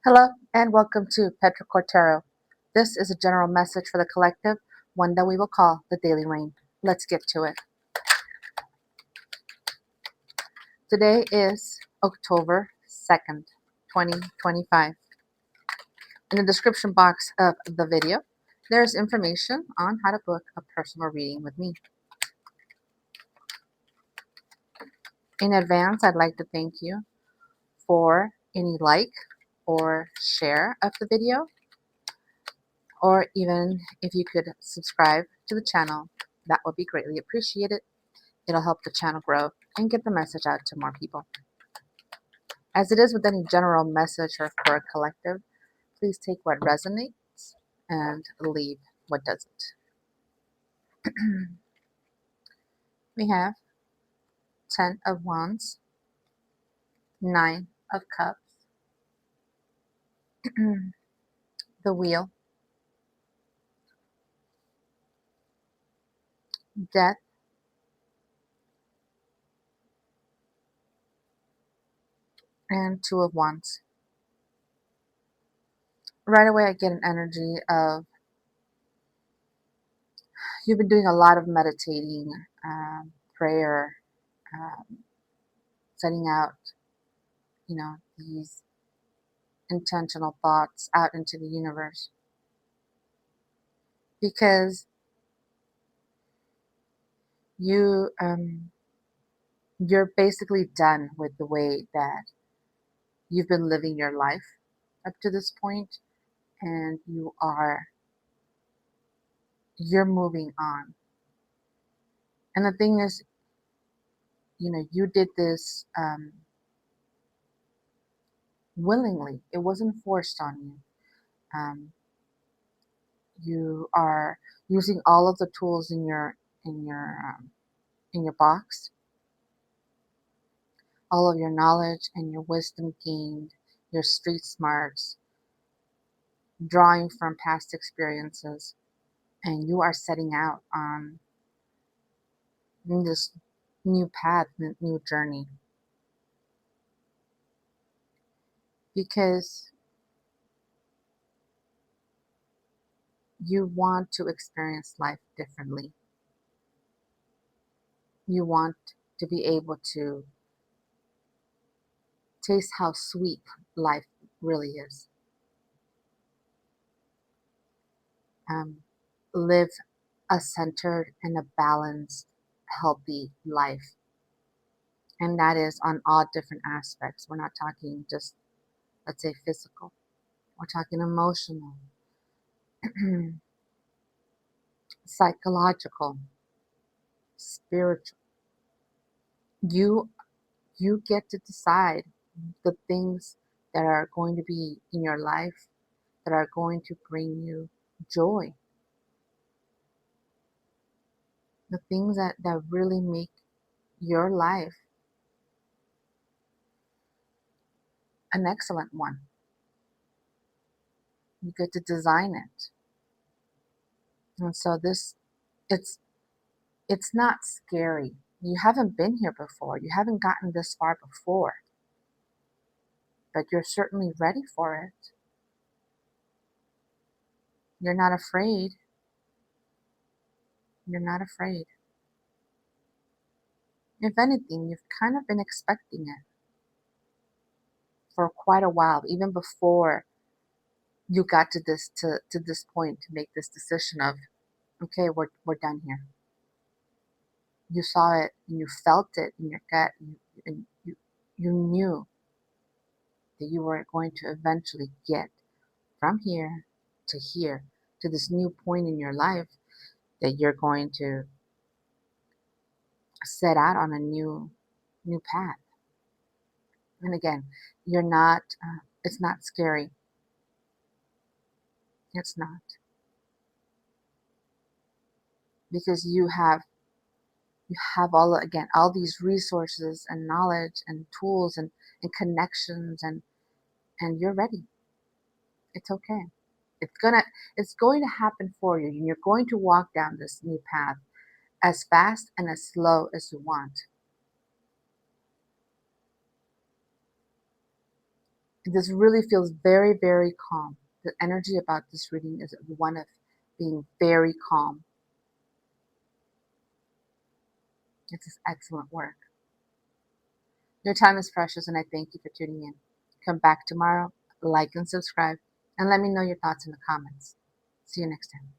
Hello and welcome to Petrichor. This is a general message for the collective, one that we will call the Daily Rain. Let's get to it. Today is October 2nd, 2025. In the description box of the video, there's information on how to book a personal reading with me. In advance, I'd like to thank you for any like or share of the video, or even if you could subscribe to the channel, that would be greatly appreciated. It'll help the channel grow and get the message out to more people. As it is with any general message or for a collective, please take what resonates and leave what doesn't. We have 10 of Wands, 9 of Cups, the Wheel, Death, and 2 of Wands. Right away I get an energy of you've been doing a lot of meditating, prayer, um, setting out, these intentional thoughts out into the universe. Because you're basically done with the way that you've been living your life up to this point, and you're moving on. And the thing is, you did this willingly. It wasn't forced on you. You are using all of the tools in your in your box, all of your knowledge and your wisdom gained, your street smarts, drawing from past experiences, and you are setting out on this new path, new journey, because you want to experience life differently. You want to be able to taste how sweet life really is. Live a centered and a balanced, healthy life. And that is on all different aspects. We're not talking just, let's say, physical. We're talking emotional, psychological, spiritual. You you get to decide the things that are going to be in your life that are going to bring you joy. The things that really make your life an excellent one. You get to design it. And so it's not scary. You haven't been here before. You haven't gotten this far before. But you're certainly ready for it. You're not afraid. You're not afraid. If anything, you've kind of been expecting it for quite a while, even before you got to this point to make this decision of, okay, we're done here. You saw it and you felt it in your gut, and you knew that you were going to eventually get from here to this new point in your life, that you're going to set out on a new path. And again, you're not. It's not scary. It's not, because you have all these resources and knowledge and tools and connections, and you're ready. It's okay. It's going to happen for you, and you're going to walk down this new path as fast and as slow as you want. This really feels very, very calm. The energy about this reading is one of being very calm. It's just excellent work. Your time is precious, and I thank you for tuning in. Come back tomorrow, like and subscribe, and let me know your thoughts in the comments. See you next time.